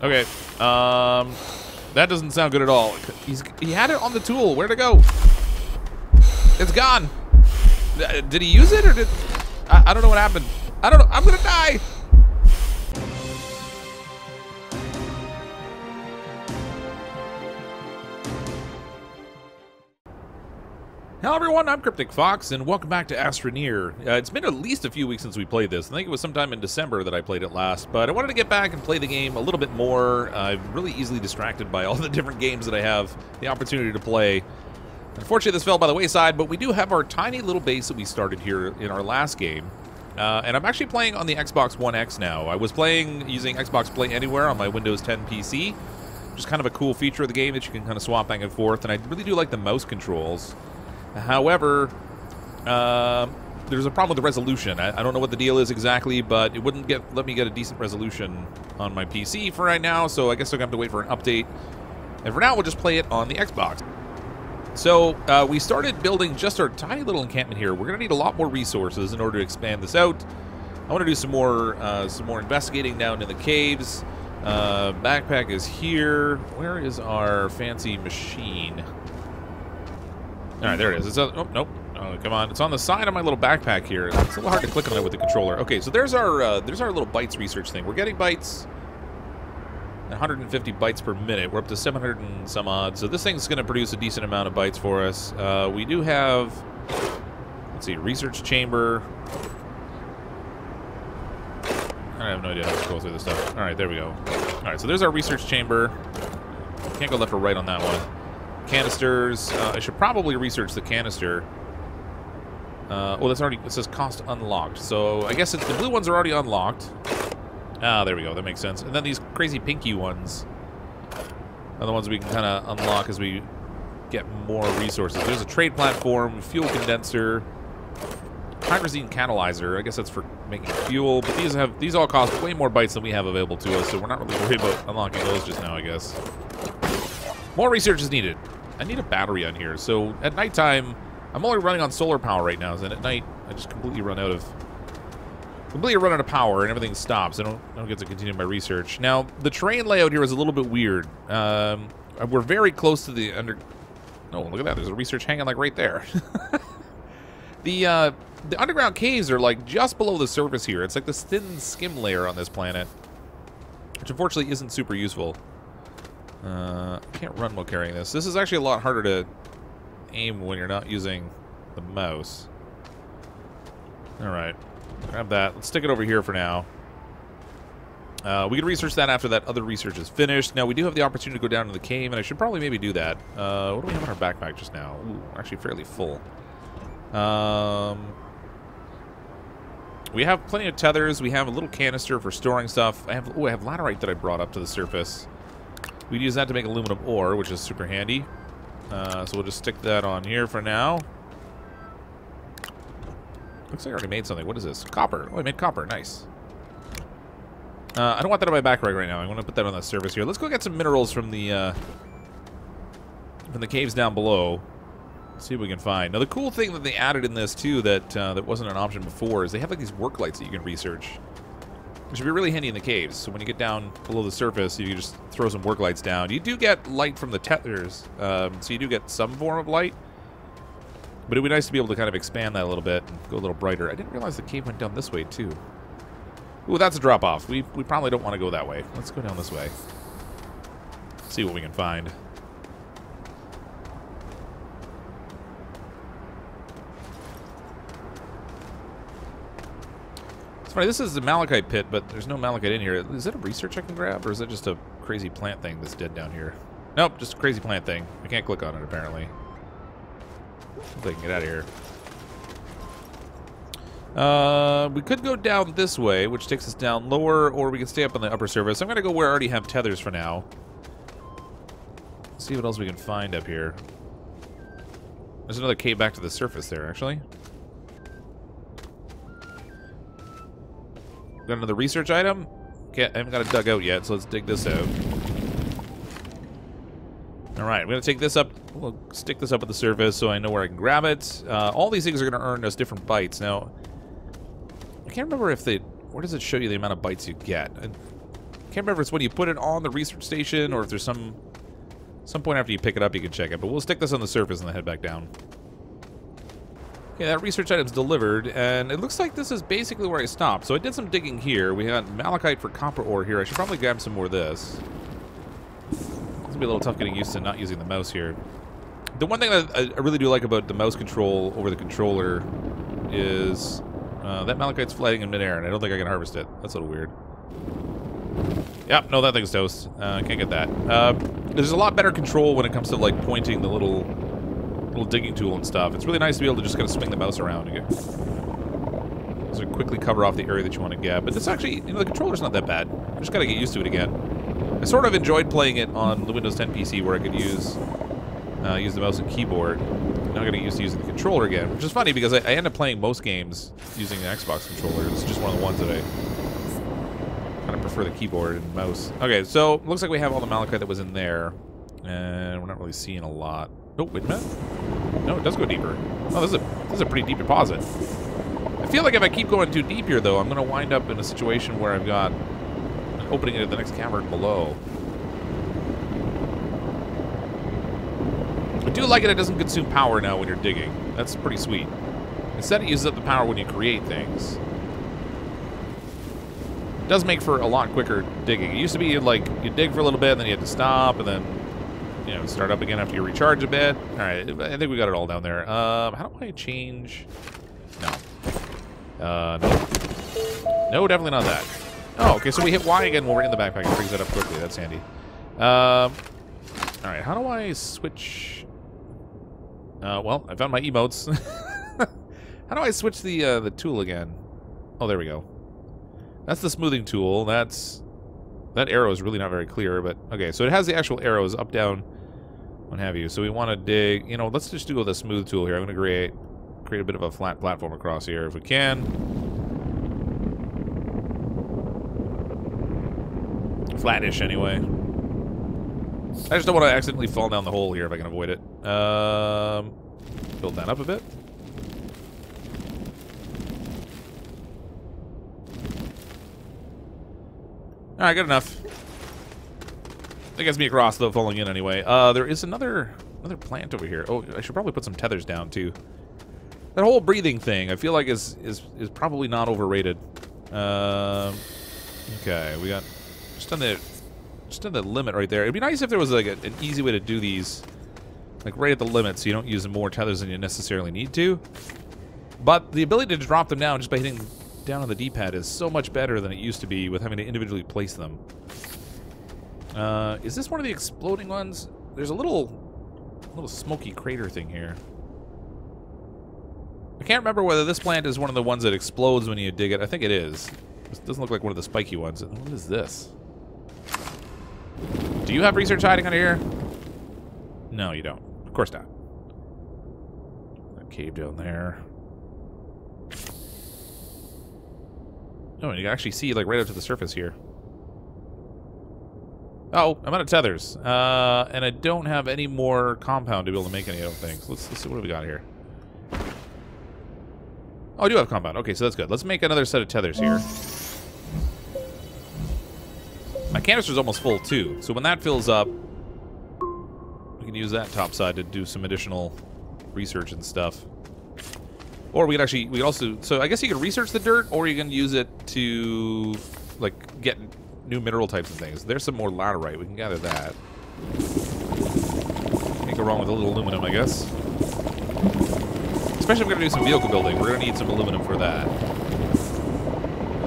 Okay. That doesn't sound good at all. He had it on the tool. Where'd it go? It's gone. Did he use it or did... I don't know what happened. I don't know. I'm gonna die. Hello everyone, I'm CrypticFox, and welcome back to Astroneer. It's been at least a few weeks since we played this. I think it was sometime in December that I played it last, but I wanted to get back and play the game a little bit more. I'm really easily distracted by all the different games that I have the opportunity to play. Unfortunately, this fell by the wayside, but we do have our tiny little base that we started here in our last game. And I'm actually playing on the Xbox One X now. I was playing using Xbox Play Anywhere on my Windows 10 PC, which is kind of a cool feature of the game that you can kind of swap back and forth, and I really do like the mouse controls. However, there's a problem with the resolution. I don't know what the deal is exactly, but it wouldn't let me get a decent resolution on my PC for right now, so I guess I'm going to have to wait for an update. And for now, we'll just play it on the Xbox. So, we started building just our tiny little encampment here. We're going to need a lot more resources in order to expand this out. I want to do some more investigating down in the caves. Backpack is here. Where is our fancy machine? All right, there it is. Oh, nope. Oh, come on. It's on the side of my little backpack here. It's a little hard to click on it with the controller. Okay, so there's our little bytes research thing. We're getting bytes, 150 bytes per minute. We're up to 700 and some odd. So this thing's going to produce a decent amount of bytes for us. We do have, let's see, research chamber. I have no idea how to go through this stuff. All right, there we go. All right, so there's our research chamber. Can't go left or right on that one. Canisters. I should probably research the canister. Well, that's already, it says cost unlocked. So I guess the blue ones are already unlocked. Ah, there we go. That makes sense. And then these crazy pinky ones are the ones we can kind of unlock as we get more resources. There's a trade platform, fuel condenser, hydrazine catalyzer. I guess that's for making fuel. But these all cost way more bytes than we have available to us, so we're not really worried about unlocking those just now, I guess. More research is needed. I need a battery on here. So at nighttime, I'm only running on solar power right now. And at night, I just completely run out of power and everything stops. I don't get to continue my research. Now, the terrain layout here is a little bit weird. We're very close to the Oh, look at that. There's a research hanging like right there. The underground caves are like just below the surface here. It's like this thin skim layer on this planet, which unfortunately isn't super useful. I can't run while carrying this. This is actually a lot harder to aim when you're not using the mouse. Alright. Grab that. Let's stick it over here for now. We can research that after that other research is finished. Now, we do have the opportunity to go down to the cave, and I should probably maybe do that. What do we have in our backpack just now? Ooh, we're actually fairly full. We have plenty of tethers. We have a little canister for storing stuff. I have laterite that I brought up to the surface. We'd use that to make aluminum ore, which is super handy. So we'll just stick that on here for now. Looks like I already made something. What is this? Copper. Oh, I made copper. Nice. I don't want that on my backpack right now. I want to put that on the surface here. Let's go get some minerals from the caves down below. Let's see what we can find. Now, the cool thing that they added in this, too, that wasn't an option before, is they have like these work lights that you can research. Which would be really handy in the caves. So when you get down below the surface, you can just throw some work lights down. You do get light from the tethers, so you do get some form of light. But it would be nice to be able to kind of expand that a little bit and go a little brighter. I didn't realize the cave went down this way, too. Ooh, that's a drop-off. We probably don't want to go that way. Let's go down this way. See what we can find. Right, this is the malachite pit, but there's no malachite in here. Is that a research I can grab, or is that just a crazy plant thing that's dead down here? Nope, just a crazy plant thing. I can't click on it, apparently. Hopefully I can get out of here. We could go down this way, which takes us down lower, or we can stay up on the upper surface. I'm going to go where I already have tethers for now. See what else we can find up here. There's another cave back to the surface there, actually. Got another research item? Okay, I haven't got it dug out yet, so let's dig this out. Alright, I'm going to take this up. We'll stick this up at the surface so I know where I can grab it. All these things are going to earn us different bytes. Now, I can't remember if they... Where does it show you the amount of bytes you get? I can't remember if it's when you put it on the research station or if there's some point after you pick it up you can check it. But we'll stick this on the surface and then head back down. Okay, that research item's delivered, and it looks like this is basically where I stopped. So I did some digging here. We had malachite for copper ore here. I should probably grab some more of this. It's gonna be a little tough getting used to not using the mouse here. The one thing that I really do like about the mouse control over the controller is that malachite's floating in midair, and I don't think I can harvest it. That's a little weird. Yep, no, that thing's toast. Can't get that. There's a lot better control when it comes to like pointing the little digging tool and stuff. It's really nice to be able to just kind of swing the mouse around and get, so quickly cover off the area that you want to get. But this actually, you know, the controller's not that bad. I just gotta get used to it again. I sort of enjoyed playing it on the Windows 10 PC where I could use the mouse and keyboard. Now I gotta get used to using the controller again, which is funny because I end up playing most games using the Xbox controller. It's just one of the ones that I kind of prefer the keyboard and mouse. Okay, so looks like we have all the malachite that was in there, and we're not really seeing a lot. Oh, wait a minute. No, it does go deeper. Oh, this is a pretty deep deposit. I feel like if I keep going too deep here, though, I'm going to wind up in a situation where I've got an opening into the next cavern below. I do like it doesn't consume power now when you're digging. That's pretty sweet. Instead, it uses up the power when you create things. It does make for a lot quicker digging. It used to be like you dig for a little bit, and then you had to stop, and then start up again after you recharge a bit. All right, I think we got it all down there. How do I change? No. No, definitely not that. Oh, okay, so we hit Y again when we're in the backpack. It brings that up quickly. That's handy. All right, how do I switch? Well, I found my emotes. How do I switch the tool again? Oh, there we go. That's the smoothing tool. That arrow is really not very clear, but okay. So it has the actual arrows up, down, what have you. So we want to dig. You know, let's just do the smooth tool here. I'm going to create a bit of a flat platform across here if we can. Flattish, anyway. I just don't want to accidentally fall down the hole here if I can avoid it. Build that up a bit. Alright, good enough. That gets me across, though, falling in anyway. There is another plant over here. Oh, I should probably put some tethers down, too. That whole breathing thing, I feel like is probably not overrated. Okay, we got just on the limit right there. It'd be nice if there was like an easy way to do these, like right at the limit, so you don't use more tethers than you necessarily need to. But the ability to drop them down just by hitting down on the D-pad is so much better than it used to be with having to individually place them. Is this one of the exploding ones? There's a little smoky crater thing here. I can't remember whether this plant is one of the ones that explodes when you dig it. I think it is. This doesn't look like one of the spiky ones. What is this? Do you have research hiding under here? No, you don't. Of course not. That cave down there. Oh, and you can actually see like right up to the surface here. Oh, I'm out of tethers. And I don't have any more compound to be able to make any other things. Let's see what we got here. Oh, I do have compound. Okay, so that's good. Let's make another set of tethers here. My canister's almost full, too. So when that fills up, we can use that top side to do some additional research and stuff. Or we could also... So I guess you could research the dirt, or you can use it to, like, get new mineral types and things. There's some more laterite. We can gather that. Can't go wrong with a little aluminum, I guess. Especially if we're going to do some vehicle building. We're going to need some aluminum for that.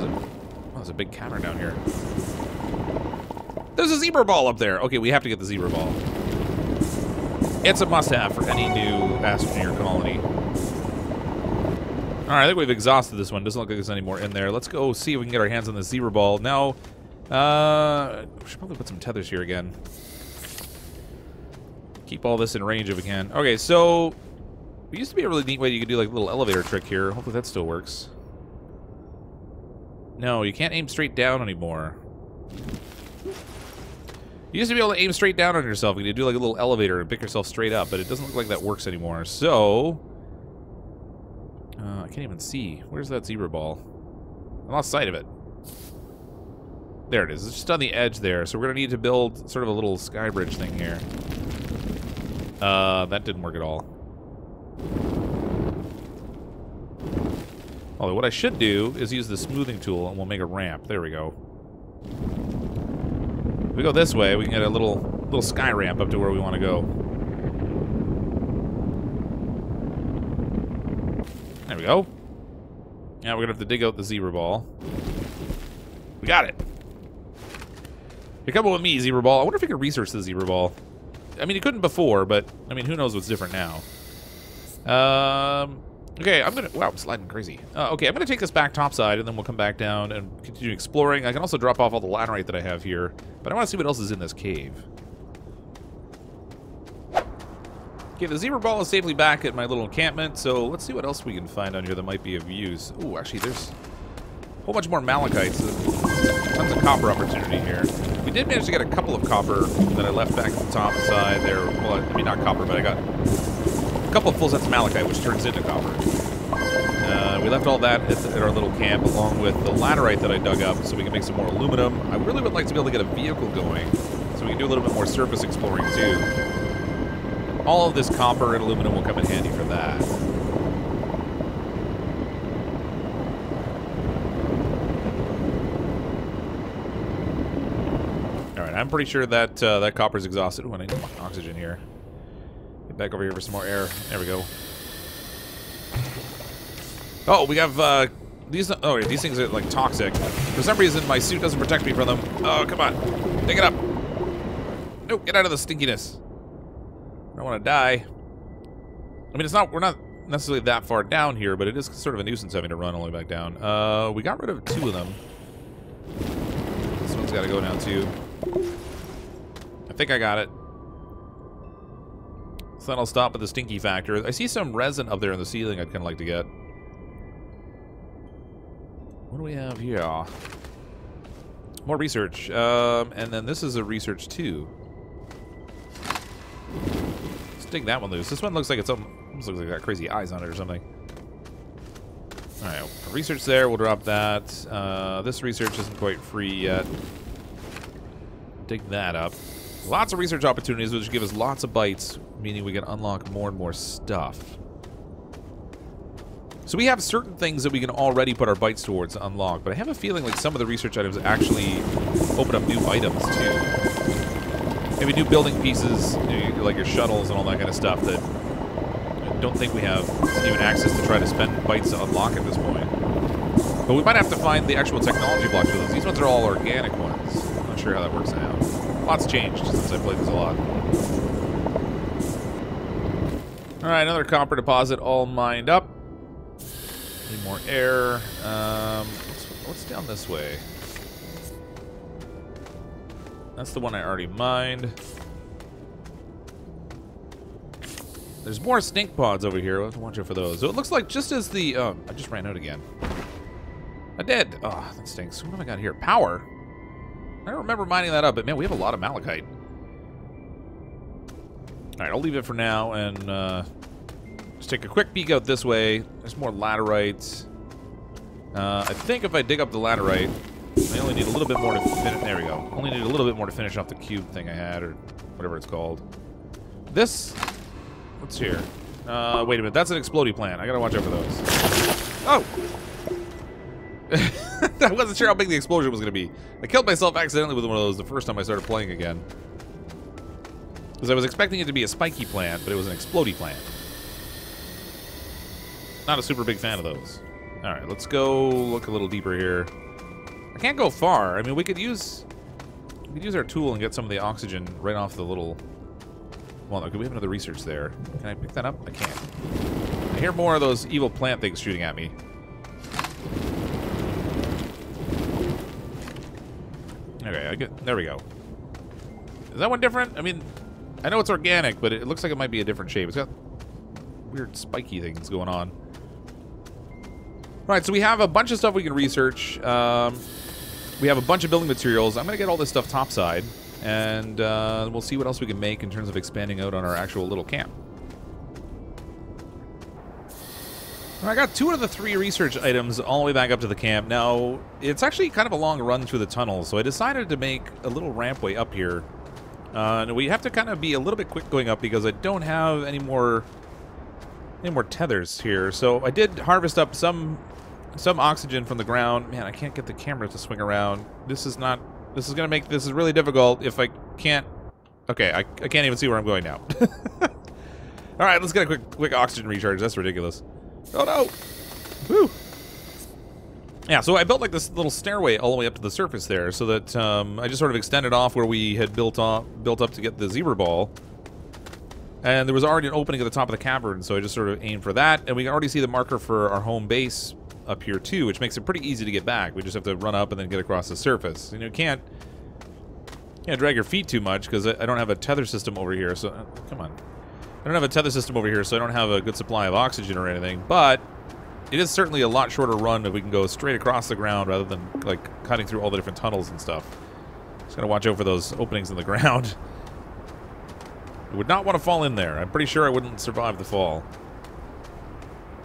Oh, there's a big cavern down here. There's a zebra ball up there. Okay, we have to get the zebra ball. It's a must-have for any new Astroneer colony. Alright, I think we've exhausted this one. Doesn't look like there's any more in there. Let's go see if we can get our hands on the zebra ball. Now, we should probably put some tethers here again. Keep all this in range if we can. Okay, so... It used to be a really neat way you could do like a little elevator trick here. Hopefully that still works. No, you can't aim straight down anymore. You used to be able to aim straight down on yourself. You could do like a little elevator and pick yourself straight up, but it doesn't look like that works anymore. So... I can't even see. Where's that zebra ball? I lost sight of it. There it is. It's just on the edge there. So we're going to need to build sort of a little sky bridge thing here. That didn't work at all. Although what I should do is use the smoothing tool and we'll make a ramp. There we go. If we go this way, we can get a little sky ramp up to where we want to go. There we go. Now we're going to have to dig out the zebra ball. We got it. You're coming with me, zebra ball. I wonder if we could research the zebra ball. I mean, you couldn't before, but, I mean, who knows what's different now. Okay, I'm gonna... Wow, I'm sliding crazy. Okay, I'm gonna take this back topside, and then we'll come back down and continue exploring. I can also drop off all the laterite that I have here, but I want to see what else is in this cave. Okay, the zebra ball is safely back at my little encampment, so let's see what else we can find on here that might be of use. Ooh, actually, there's a whole bunch more malachites. Tons of copper opportunity here. We did manage to get a couple of copper that I left back at the top side there. Well, I mean, not copper, but I got a couple of full sets of malachite, which turns into copper. We left all that at our little camp, along with the laterite that I dug up, so we can make some more aluminum. I really would like to be able to get a vehicle going, so we can do a little bit more surface exploring, too. All of this copper and aluminum will come in handy for that. Alright, I'm pretty sure that that copper's exhausted. Ooh, I need oxygen here. Get back over here for some more air. There we go. Oh, we have these. Oh, these things are like toxic. For some reason, my suit doesn't protect me from them. Oh, come on, dig it up. No, get out of the stinkiness. I don't want to die. I mean, it's not. We're not necessarily that far down here, but it is sort of a nuisance having to run all the way back down. We got rid of 2 of them. This one's got to go down too. I think I got it. So then I'll stop at the stinky factor. I see some resin up there in the ceiling I'd kind of like to get. What do we have here? More research. And then this is a research too. Let's dig that one loose. This one looks like it's almost looks like it's got crazy eyes on it or something. Alright, research there. We'll drop that. This research isn't quite free yet. Dig that up. Lots of research opportunities, which give us lots of bytes, meaning we can unlock more and more stuff. So we have certain things that we can already put our bytes towards to unlock, but I have a feeling like some of the research items actually open up new items too. Maybe new building pieces, like your shuttles and all that kind of stuff that I don't think we have even access to try to spend bytes to unlock at this point. But we might have to find the actual technology blocks for those. These ones are all organic ones. I'm not sure how that works now. Lots changed since I played this a lot. Alright, another copper deposit all mined up. Need more air. What's down this way? That's the one I already mined. There's more stink pods over here. We'll have to watch out for those. So it looks like just as the... I just ran out again. I did. Oh, that stinks. What have I got here? Power. I don't remember mining that up, but man, we have a lot of malachite. Alright, I'll leave it for now and just take a quick peek out this way. There's more laterite. I think if I dig up the laterite, I only need a little bit more to finish. There we go. Only need a little bit more to finish off the cube thing I had, or whatever it's called. This. What's here? Wait a minute. That's an explodey plant. I gotta watch out for those. Oh! I wasn't sure how big the explosion was gonna be. I killed myself accidentally with one of those the first time I started playing again. Because I was expecting it to be a spiky plant, but it was an explodey plant. Not a super big fan of those. Alright, let's go look a little deeper here. I can't go far. I mean, we could use our tool and get some of the oxygen right off the little... Well, no, we have another research there. Can I pick that up? I can't. I hear more of those evil plant things shooting at me. Okay, there we go. Is that one different? I mean, I know it's organic, but it looks like it might be a different shape. It's got weird spiky things going on. Alright, so we have a bunch of stuff we can research. We have a bunch of building materials. I'm going to get all this stuff topside, and we'll see what else we can make in terms of expanding out on our actual little camp. I got 2 of the 3 research items all the way back up to the camp. Now, it's actually kind of a long run through the tunnel, so I decided to make a little rampway up here. And we have to kind of be a little bit quick going up because I don't have any more tethers here. So I did harvest up some oxygen from the ground. Man, I can't get the camera to swing around. This is really difficult if I can't. Okay, I can't even see where I'm going now. All right, let's get a quick oxygen recharge. That's ridiculous. Oh no! Woo! Yeah, so I built like this little stairway all the way up to the surface there, so that I just sort of extended off where we had built up to get the zebra ball. And there was already an opening at the top of the cavern, so I just sort of aimed for that. And we can already see the marker for our home base up here too, which makes it pretty easy to get back. We just have to run up and then get across the surface. And you can't drag your feet too much because I don't have a tether system over here. So come on. I don't have a tether system over here, so I don't have a good supply of oxygen or anything, but it is certainly a lot shorter run if we can go straight across the ground rather than, like, cutting through all the different tunnels and stuff. Just gotta watch out for those openings in the ground. I would not want to fall in there. I'm pretty sure I wouldn't survive the fall.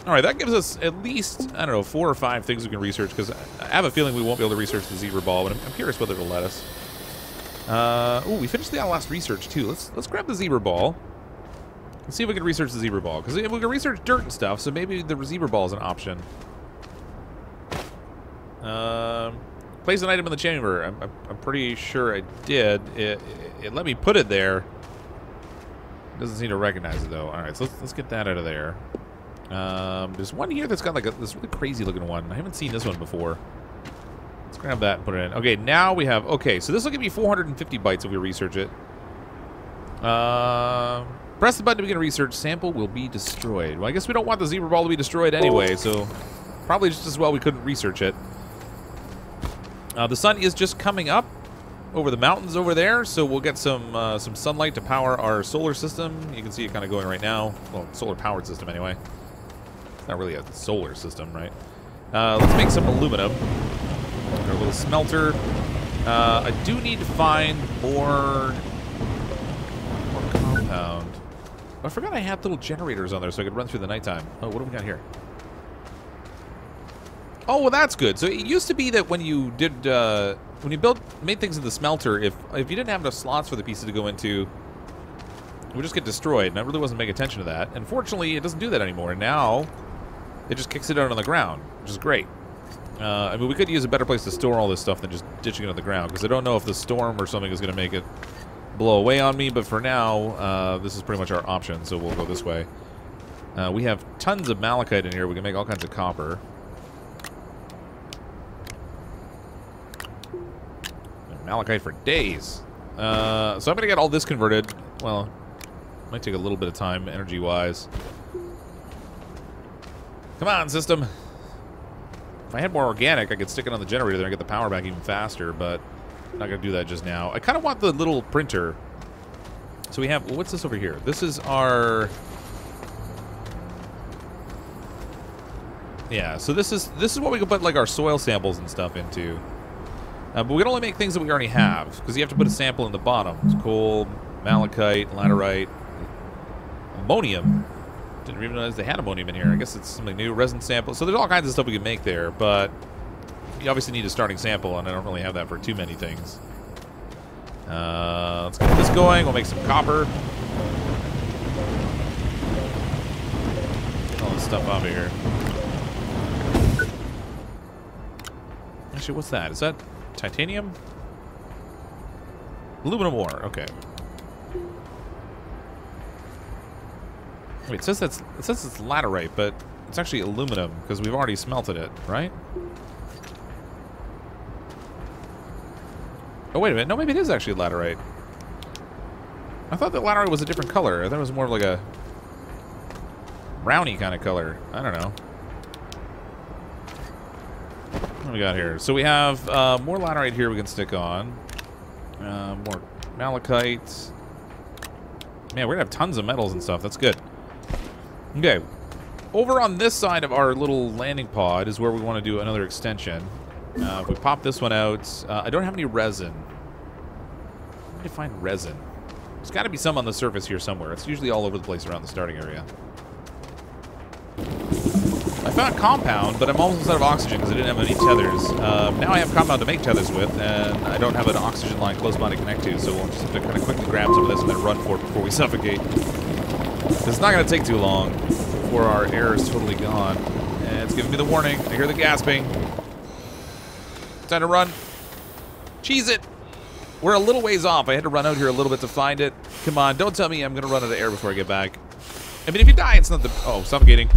Alright, that gives us at least, I don't know, 4 or 5 things we can research, because I have a feeling we won't be able to research the zebra ball, but I'm curious whether it'll let us. Oh, we finished the last research, too. Let's grab the zebra ball. Let's see if we can research the zebra ball, because we can research dirt and stuff, so maybe the zebra ball is an option. Place an item in the chamber. I'm pretty sure I did. It let me put it there. It doesn't seem to recognize it, though. Alright, so let's get that out of there. There's one here that's got like this really crazy looking one. I haven't seen this one before. Let's grab that and put it in. Okay, now we have... Okay, so this will give me 450 bytes if we research it. Press the button to begin research. Sample will be destroyed. Well, I guess we don't want the zebra ball to be destroyed anyway, so probably just as well we couldn't research it. The sun is just coming up over the mountains over there, so we'll get some sunlight to power our solar system. You can see it kind of going right now. Well, solar-powered system anyway. It's not really a solar system, right? Let's make some aluminum. Our little smelter. I do need to find more compound. I forgot I had little generators on there so I could run through the nighttime. Oh, what do we got here? Oh, well, that's good. So it used to be that when you did, when you made things in the smelter, if you didn't have enough slots for the pieces to go into, it would just get destroyed. And I really wasn't paying attention to that. And fortunately, it doesn't do that anymore. And now it just kicks it out on the ground, which is great. I mean, we could use a better place to store all this stuff than just ditching it on the ground, because I don't know if the storm or something is going to make it blow away on me, but for now, this is pretty much our option, so we'll go this way. We have tons of malachite in here. We can make all kinds of copper. Malachite for days. So I'm going to get all this converted. Well, might take a little bit of time, energy-wise. Come on, system. If I had more organic, I could stick it on the generator there and get the power back even faster, but I'm not going to do that just now. I kind of want the little printer. So we have... What's this over here? This is our... Yeah, so this is what we can put, like, our soil samples and stuff into. But we can only make things that we already have, because you have to put a sample in the bottom. It's coal, malachite, laterite, ammonium. Didn't even realize they had ammonium in here. I guess it's something new. Resin sample. So there's all kinds of stuff we can make there, but you obviously need a starting sample, and I don't really have that for too many things. Let's get this going. We'll make some copper. Get all this stuff out of here. Actually, what's that? Is that titanium? Aluminum ore. Okay. Wait, it says it's laterite, but it's actually aluminum because we've already smelted it, right? Oh, wait a minute. No, maybe it is actually laterite. I thought that laterite was a different color. I thought it was more of like a brownie kind of color. I don't know. What do we got here? So we have more laterite here we can stick on. More malachite. Man, we're going to have tons of metals and stuff. That's good. Okay. Over on this side of our little landing pod is where we want to do another extension. If we pop this one out, I don't have any resin. Where do I find resin? There's got to be some on the surface here somewhere. It's usually all over the place around the starting area. I found compound, but I'm almost out of oxygen because I didn't have any tethers. Now I have compound to make tethers with, and I don't have an oxygen line close by to connect to, so we'll just have to kind of quickly grab some of this and then run for it before we suffocate. It's not going to take too long before our air is totally gone. And it's giving me the warning. I hear the gasping. Time to run. Cheese it. We're a little ways off. I had to run out here a little bit to find it. Come on, don't tell me I'm going to run out of air before I get back. I mean, if you die, it's not the... Oh, suffocating.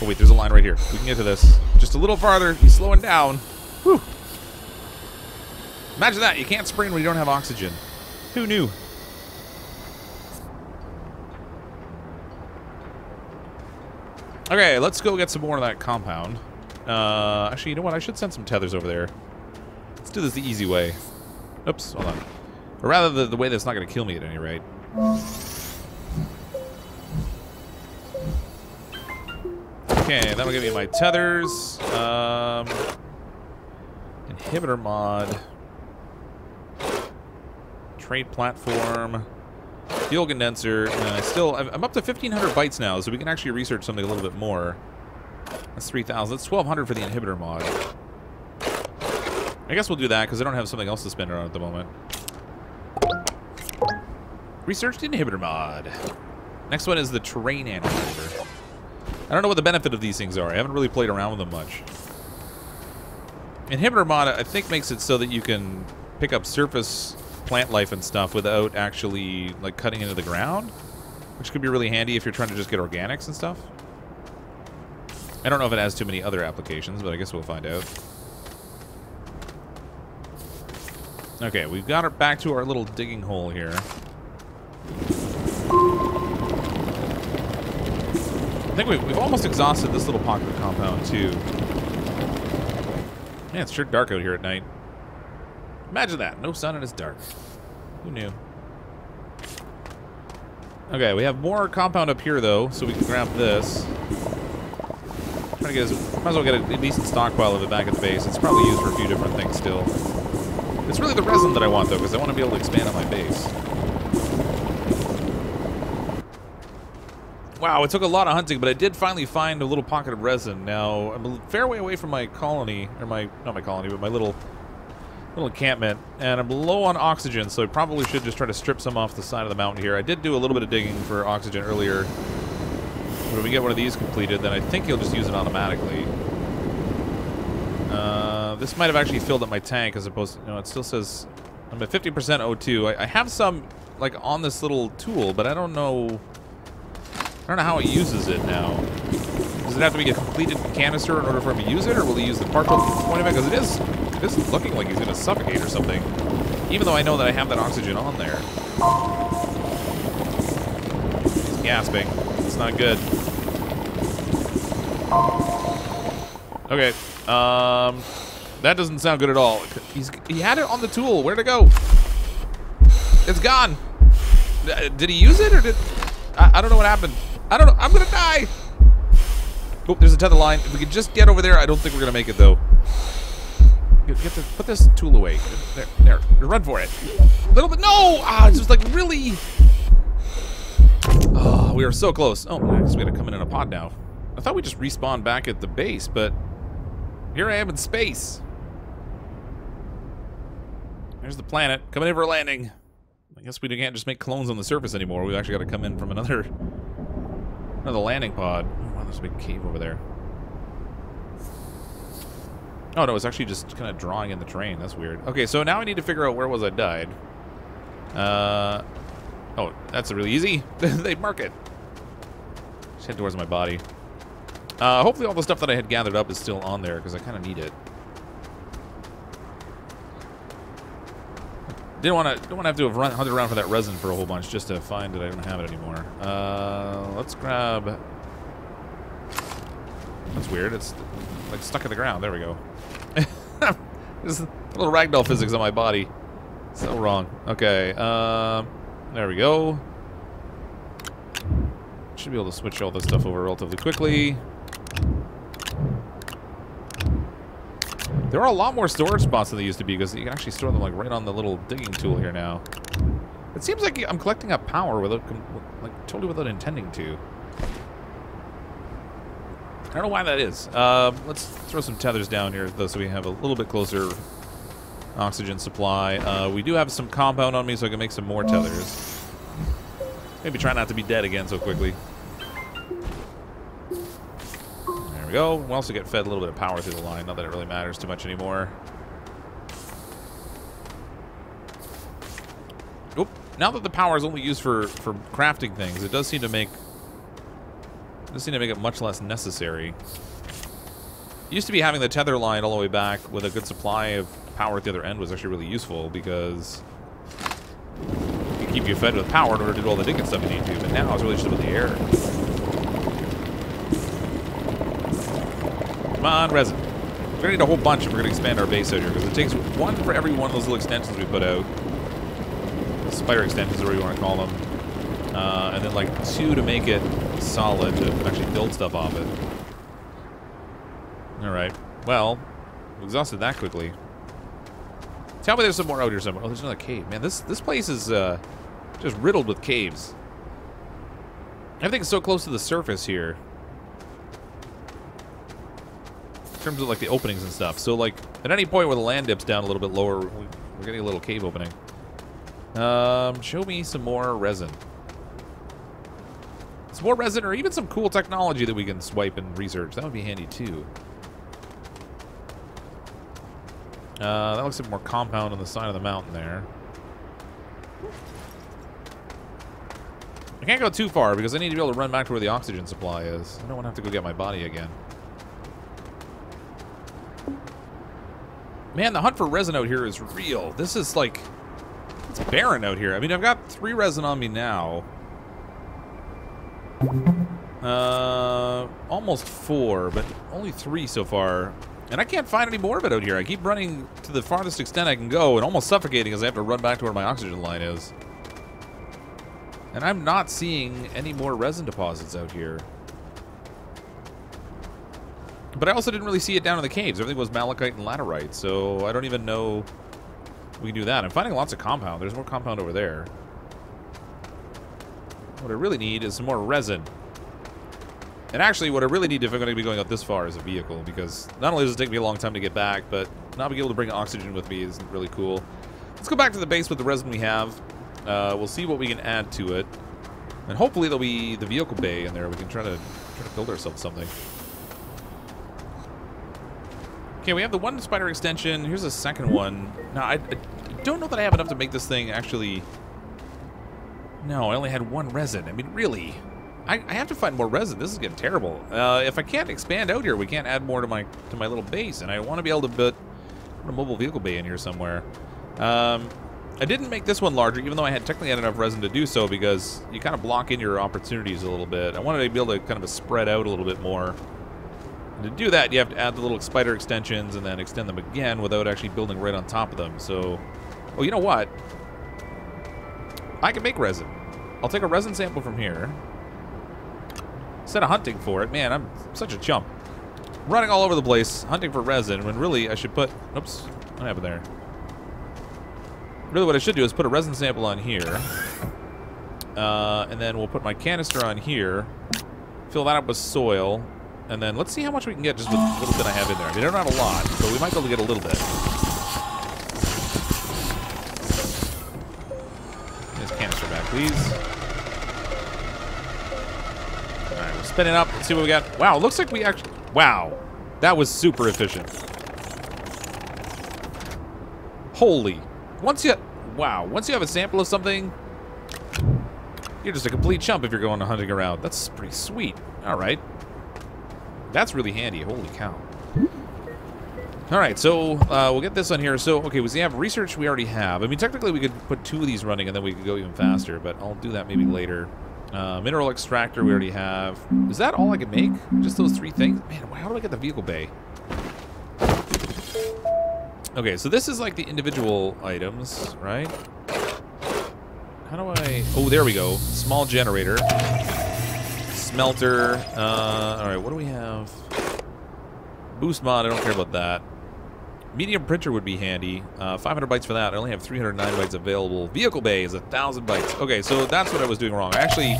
Oh, wait, there's a line right here. We can get to this. Just a little farther. He's slowing down. Whew. Imagine that. You can't sprint when you don't have oxygen. Who knew? Okay, let's go get some more of that compound. Actually, you know what? I should send some tethers over there. Let's do this the easy way. Oops, hold on. Or rather, the way that's not going to kill me at any rate. Okay, that'll give me my tethers. Inhibitor mod. Trade platform. Fuel condenser. I'm up to 1,500 bytes now, so we can actually research something a little bit more. That's 3,000. That's 1,200 for the inhibitor mod. I guess we'll do that because I don't have something else to spend it on at the moment. Research the inhibitor mod. Next one is the terrain analyzer. I don't know what the benefit of these things are. I haven't really played around with them much. Inhibitor mod, I think, makes it so that you can pick up surface plant life and stuff without actually like cutting into the ground, which could be really handy if you're trying to just get organics and stuff. I don't know if it has too many other applications, but I guess we'll find out. Okay, we've got it back to our little digging hole here. I think we've almost exhausted this little pocket of compound too. Man, it's sure dark out here at night. Imagine that. No sun and it's dark. Who knew? Okay, we have more compound up here, though, so we can grab this. Trying to get might as well get a decent stockpile of it back at the base. It's probably used for a few different things still. It's really the resin that I want, though, because I want to be able to expand on my base. Wow, it took a lot of hunting, but I did finally find a little pocket of resin. Now, I'm a fair way away from my colony, or not my colony, but my little encampment, and I'm low on oxygen, so I probably should just try to strip some off the side of the mountain here. I did do a little bit of digging for oxygen earlier. When we get one of these completed, then I think you'll just use it automatically. This might have actually filled up my tank as opposed to, it still says I'm at 50% O2. I have some, like, on this little tool, but I don't know how it uses it now. Does it have to be a completed canister in order for him to use it, or will he use the partial point of it? Because it is looking like he's going to suffocate or something, even though I know that I have that oxygen on there. He's gasping. It's not good. Okay. That doesn't sound good at all. He had it on the tool. Where'd it go? It's gone. Did he use it, or did... I don't know what happened. I don't know. I'm going to die. Oh, there's a tether line. If we could just get over there, I don't think we're going to make it, though. Get to put this tool away. There. Run for it. A little bit. No! Ah, it's just like really... Oh, we were so close. Oh, I guess we got to come in a pod now. I thought we just respawned back at the base, but here I am in space. There's the planet. Coming in for a landing. I guess we can't just make clones on the surface anymore. We've actually got to come in from another landing pod. Oh, wow, there's a big cave over there. Oh, no, it's actually just kind of drawing in the terrain. That's weird. Okay, so now I need to figure out where was I died. Oh, that's really easy. They mark it. Just head towards my body. Hopefully all the stuff that I had gathered up is still on there, because I kind of need it. Don't want to have to have hunted around for that resin for a whole bunch just to find that I don't have it anymore. Let's grab... That's weird. It's like stuck in the ground. There we go. There's a little ragdoll physics on my body. So wrong. Okay. There we go. Should be able to switch all this stuff over relatively quickly. There are a lot more storage spots than there used to be, because you can actually store them like right on the little digging tool here now. It seems like I'm collecting up power without, like, totally without intending to. I don't know why that is. Let's throw some tethers down here, though, so we have a little bit closer oxygen supply. We do have some compound on me, so I can make some more tethers. Maybe try not to be dead again so quickly. There we go. We'll also get fed a little bit of power through the line. Not that it really matters too much anymore. Oop. Now that the power is only used for crafting things, it does seem to make it much less necessary. Used to be having the tether line all the way back with a good supply of power at the other end was actually really useful because it can keep you fed with power in order to do all the digging stuff you need to. But now it's really just about the air. Come on, resin. We're gonna need a whole bunch if we're gonna expand our base out here because it takes one for every one of those little extensions we put out. Spider extensions, or whatever you want to call them. And then like 2 to make it solid to actually build stuff off it. Alright. Well, we exhausted that quickly. Tell me there's some more out here somewhere. Oh, there's another cave. Man, this place is just riddled with caves. Everything's so close to the surface here. In terms of like the openings and stuff. So like at any point where the land dips down a little bit lower, we're getting a little cave opening. Show me some more resin. Some more resin or even some cool technology that we can swipe and research. That would be handy too. That looks like more compound on the side of the mountain there. I can't go too far because I need to be able to run back to where the oxygen supply is. I don't want to have to go get my body again. Man, the hunt for resin out here is real. This is like... It's barren out here. I mean, I've got 3 resin on me now. Almost 4, but only 3 so far. And I can't find any more of it out here. I keep running to the farthest extent I can go and almost suffocating as I have to run back to where my oxygen line is. And I'm not seeing any more resin deposits out here. But I also didn't really see it down in the caves. Everything was malachite and laterite, so I don't even know we can do that. I'm finding lots of compound. There's more compound over there. What I really need is some more resin. And actually, what I really need if I'm going to be going out this far is a vehicle, because not only does it take me a long time to get back, but not being able to bring oxygen with me isn't really cool. Let's go back to the base with the resin we have. We'll see what we can add to it. And hopefully there'll be the vehicle bay in there. We can try to build ourselves something. Okay, we have the 1 spider extension. Here's a second one. Now, I don't know that I have enough to make this thing actually... No, I only had 1 resin. I mean, really? I have to find more resin. This is getting terrible. If I can't expand out here, we can't add more to my little base. And I want to be able to put a mobile vehicle bay in here somewhere. I didn't make this one larger, even though I had technically had enough resin to do so, because you kind of block in your opportunities a little bit. I wanted to be able to kind of spread out a little bit more. To do that, you have to add the little spider extensions and then extend them again without actually building right on top of them. So, oh, you know what? I can make resin. I'll take a resin sample from here. Instead of hunting for it, man, I'm such a chump. Running all over the place, hunting for resin, when really I should put... Oops, what happened there? Really what I should do is put a resin sample on here. And then we'll put my canister on here. Fill that up with soil. And then let's see how much we can get just with the little bit I have in there. I mean, I don't have a lot, but we might be able to get a little bit. This canister back, please. Alright, we'll spin it up. Let's see what we got. Wow, it looks like we actually... Wow. That was super efficient. Holy. Once you have a sample of something, you're just a complete chump if you're going hunting around. That's pretty sweet. Alright. That's really handy. Holy cow. Alright, so we'll get this on here. So, okay, we have research we already have. I mean, technically we could put 2 of these running and then we could go even faster, but I'll do that maybe later. Mineral extractor we already have. Is that all I can make? Just those 3 things? Man, how do I get the vehicle bay? Okay, so this is like the individual items, right? How do I... Oh, there we go. Small generator. Smelter. Alright, what do we have? Boost mod, I don't care about that. Medium printer would be handy. 500 bytes for that. I only have 309 bytes available. Vehicle bay is 1,000 bytes. Okay, so that's what I was doing wrong. I actually...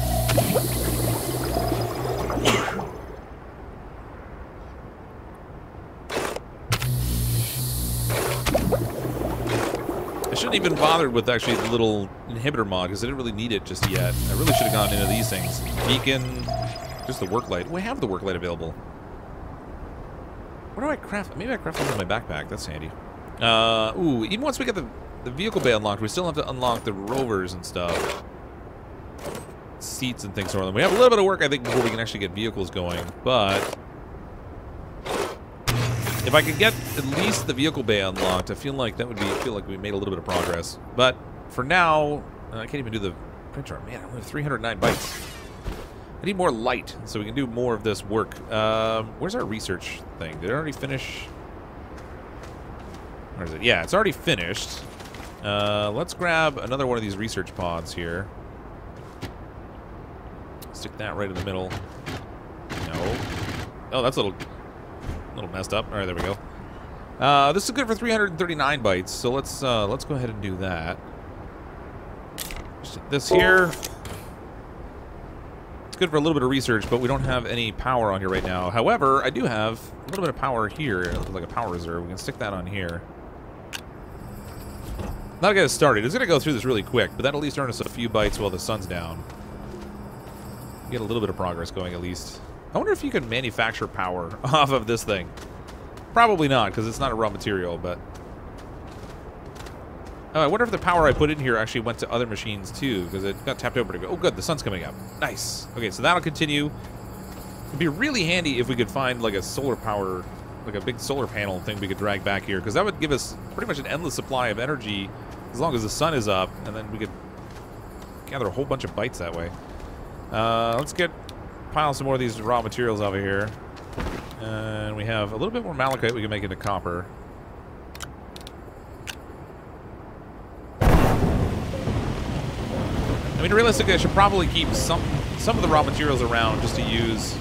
haven't even bothered with actually the little inhibitor mod because I didn't really need it just yet. I really should have gone into these things. Beacon, just the work light. We have the work light available. What do I craft? Maybe I craft one in my backpack. That's handy. Ooh, even once we get the vehicle bay unlocked, we still have to unlock the rovers and stuff. Seats and things for them. We have a little bit of work, I think, before we can actually get vehicles going, but if I could get at least the vehicle bay unlocked, I feel like that would be, we made a little bit of progress. But for now, I can't even do the printer. Man, I only have 309 bytes. I need more light so we can do more of this work. Where's our research thing? Did it already finish? Where is it? Yeah, it's already finished. Let's grab another one of these research pods here. Stick that right in the middle. No. Oh, that's a little messed up. All right, there we go. This is good for 339 bytes, so let's go ahead and do that. Just this here. It's good for a little bit of research, but we don't have any power on here right now. However, I do have a little bit of power here, like a power reserve. We can stick that on here. Not to get us started. It's going to go through this really quick, but that'll at least earn us a few bytes while the sun's down. Get a little bit of progress going, at least. I wonder if you can manufacture power off of this thing. Probably not, because it's not a raw material, but... Oh, I wonder if the power I put in here actually went to other machines, too, because it got tapped over to go... Oh, good, the sun's coming up. Nice. Okay, so that'll continue. It'd be really handy if we could find, like, a solar power... Like a big solar panel thing we could drag back here, because that would give us pretty much an endless supply of energy as long as the sun is up, and then we could gather a whole bunch of bytes that way. Let's pile some more of these raw materials over here. And we have a little bit more malachite we can make into copper. I mean, realistically, I should probably keep some of the raw materials around just to use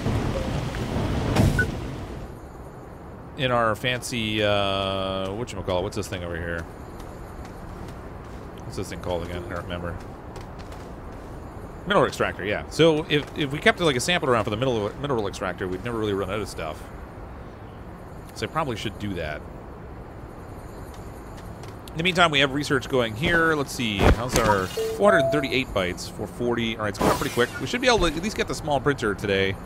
in our fancy, whatchamacallit, what's this thing over here? What's this thing called again? I don't remember. Mineral extractor, yeah. So if we kept like a sample around for the mineral extractor, we'd never really run out of stuff. So I probably should do that. In the meantime, we have research going here. Let's see, how's our 438 bytes, 440. All right, it's going up pretty quick. We should be able to at least get the small printer today.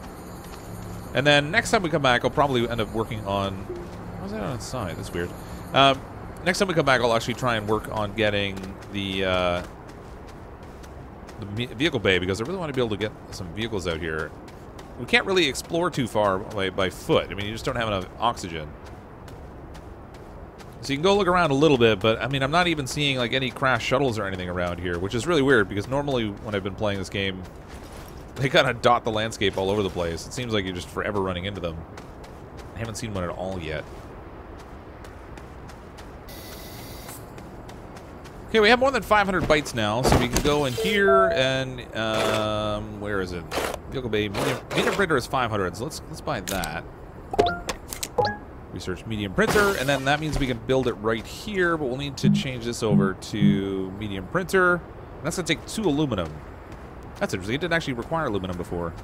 And then next time we come back, I'll probably end up working on... How's that on its side? That's weird. Next time we come back, I'll actually try and work on getting the vehicle bay, because I really want to be able to get some vehicles out here. We can't really explore too far by foot. I mean, you just don't have enough oxygen. So you can go look around a little bit, but I mean, I'm not even seeing like any crash shuttles or anything around here, which is really weird, because normally when I've been playing this game, they kind of dot the landscape all over the place. It seems like you're just forever running into them. I haven't seen one at all yet. Okay, we have more than 500 bytes now, so we can go in here and, where is it? Vehicle bay, medium printer is 500, so let's buy that. Research medium printer, and then that means we can build it right here, but we'll need to change this over to medium printer. And that's gonna take 2 aluminum. That's interesting. It didn't actually require aluminum before.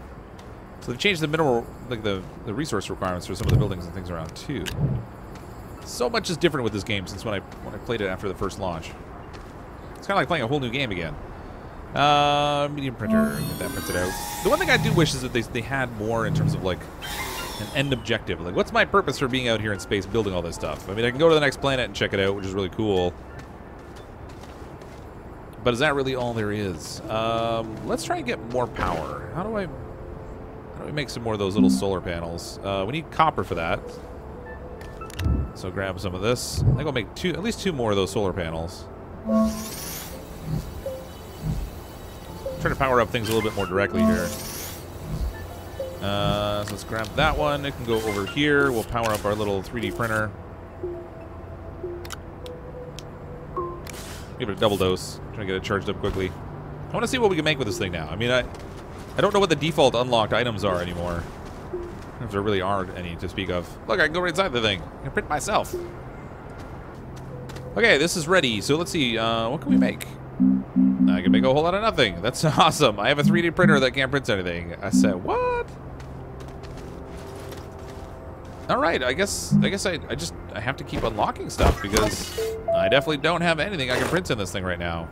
So they've changed the mineral, like the resource requirements for some of the buildings and things around too. So much is different with this game since when I played it after the first launch. It's kind of like playing a whole new game again. Medium printer, get that printed out. The one thing I do wish is that they had more in terms of like an end objective. Like, what's my purpose for being out here in space building all this stuff? I mean, I can go to the next planet and check it out, which is really cool. But is that really all there is? Let's try and get more power. How do we make some more of those little solar panels? We need copper for that. So grab some of this. I think I'll make at least 2 more of those solar panels. Try to power up things a little bit more directly here. So let's grab that one. It can go over here. We'll power up our little 3D printer. Give it a double dose. Try to get it charged up quickly. I want to see what we can make with this thing now. I mean, I don't know what the default unlocked items are anymore. If there really aren't any to speak of. Look, I can go right inside the thing. I can print myself. Okay, this is ready. So let's see. What can we make? I can make a whole lot of nothing. That's awesome. I have a 3D printer that can't print anything. I said, what? All right, I guess I have to keep unlocking stuff because I definitely don't have anything I can print in this thing right now.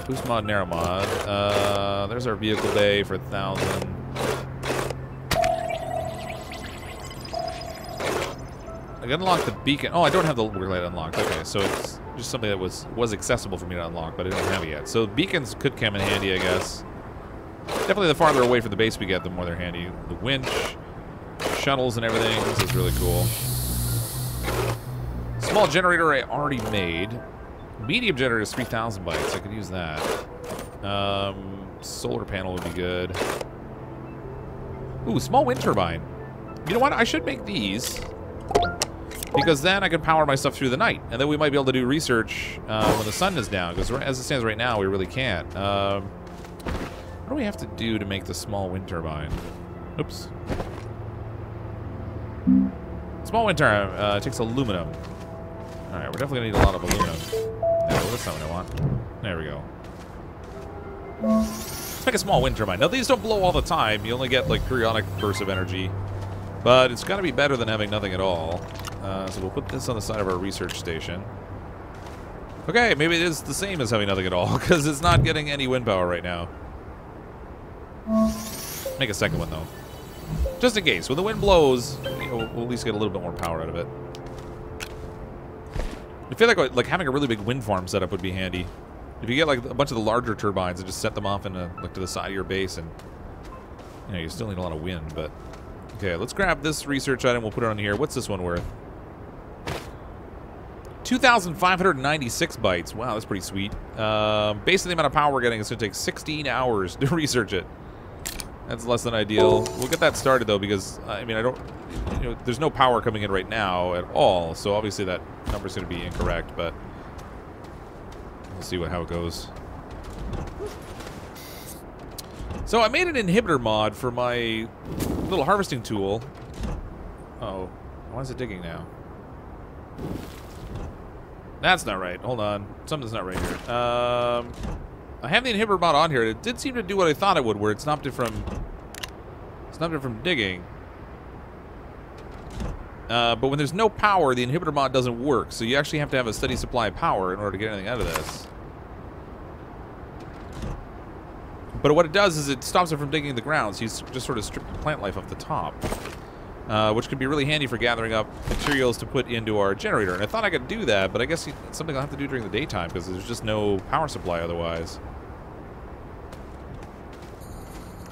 Boost mod, narrow mod. There's our vehicle bay for 1,000. I gotta unlock the beacon. Oh, I don't have the work light unlocked. Okay, so it's just something that was accessible for me to unlock, but I didn't have it yet. So beacons could come in handy, I guess. Definitely the farther away from the base we get, the more they're handy. The winch, shuttles and everything. This is really cool. Small generator I already made. Medium generator is 3,000 bytes. I could use that. Solar panel would be good. Ooh, small wind turbine. You know what? I should make these. Because then I can power my stuff through the night. And then we might be able to do research when the sun is down. Because as it stands right now, we really can't. What do we have to do to make the small wind turbine? Oops. Small wind turbine takes aluminum. Alright, we're definitely going to need a lot of aluminum. No, that's not what I want. There we go. Let's make a small wind turbine. Now, these don't blow all the time. You only get, like, periodic bursts of energy. But it's got to be better than having nothing at all. So we'll put this on the side of our research station. Okay, maybe it is the same as having nothing at all, because it's not getting any wind power right now. Make a second one, though. Just in case. When the wind blows, we'll at least get a little bit more power out of it. I feel like having a really big wind farm setup would be handy. If you get like a bunch of the larger turbines and just set them off in like to the side of your base, and you know, you still need a lot of wind, but okay, let's grab this research item, we'll put it on here. What's this one worth? 2,596 bytes. Wow, that's pretty sweet. Based on the amount of power we're getting, it's gonna take 16 hours to research it. That's less than ideal. We'll get that started though, because I mean, there's no power coming in right now at all, so obviously that number's going to be incorrect, but we'll see how it goes. So I made an inhibitor mod for my little harvesting tool. Uh-oh, why is it digging now? That's not right. Hold on, something's not right here. I have the inhibitor mod on here. It did seem to do what I thought it would, where it stopped it from digging. But when there's no power, the inhibitor mod doesn't work. So you actually have to have a steady supply of power in order to get anything out of this. But what it does is it stops it from digging the ground. So you just sort of strip the plant life off the top, which can be really handy for gathering up materials to put into our generator. And I thought I could do that, but I guess it's something I'll have to do during the daytime because there's just no power supply otherwise.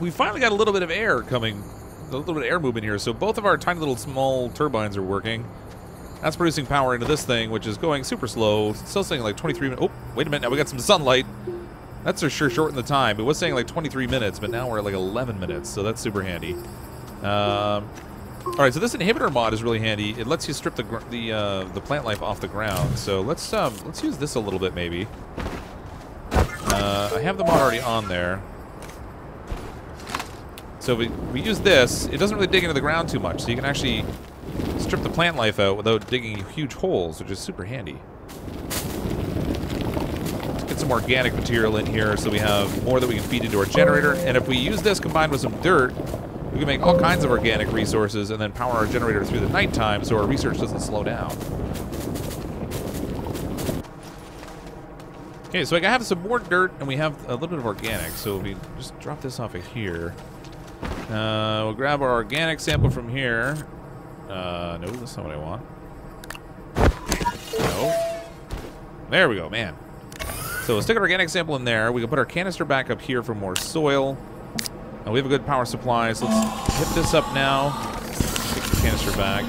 We finally got a little bit of air coming, a little bit of air movement here. So both of our tiny little small turbines are working. That's producing power into this thing, which is going super slow. It's still saying like 23 minutes. Oh, wait a minute. Now we got some sunlight. That's for sure shortened the time. It was saying like 23 minutes, but now we're at like 11 minutes. So that's super handy. All right, so this inhibitor mod is really handy. It lets you strip the plant life off the ground. So let's use this a little bit maybe. I have the mod already on there. So we use this, it doesn't really dig into the ground too much, so you can actually strip the plant life out without digging huge holes, which is super handy. Let's get some organic material in here so we have more that we can feed into our generator, and if we use this combined with some dirt, we can make all kinds of organic resources and then power our generator through the nighttime so our research doesn't slow down. Okay, so I have some more dirt and we have a little bit of organic, so we just drop this off of here. We'll grab our organic sample from here. No, that's not what I want. No. There we go, man. So we'll stick an organic sample in there. We can put our canister back up here for more soil. We have a good power supply, so let's hit this up now. Take the canister back.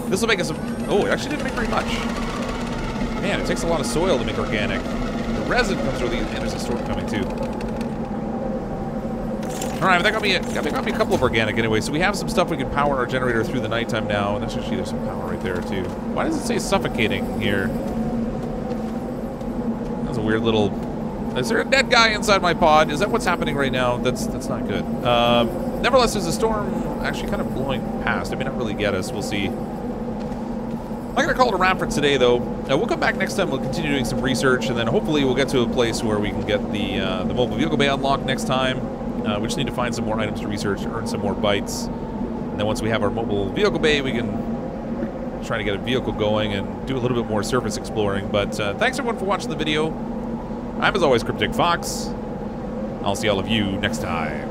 This will make us oh, it actually didn't make very much. Man, it takes a lot of soil to make organic. The resin comes through these, and there's a storm coming too. Alright, that got me a couple of organic anyway, so we have some stuff we can power our generator through the nighttime now, and that's actually there's some power right there too. Why does it say suffocating here? That's a weird little... Is there a dead guy inside my pod? Is that what's happening right now? That's not good. Nevertheless, there's a storm actually kind of blowing past. It may not really get us. We'll see. I'm going to call it a wrap for today, though. We'll come back next time. We'll continue doing some research, and then hopefully we'll get to a place where we can get the mobile vehicle bay unlocked next time. We just need to find some more items to research, earn some more bytes, and then once we have our mobile vehicle bay, we can try to get a vehicle going and do a little bit more surface exploring. But thanks everyone for watching the video. I'm, as always, CrypticFox. I'll see all of you next time.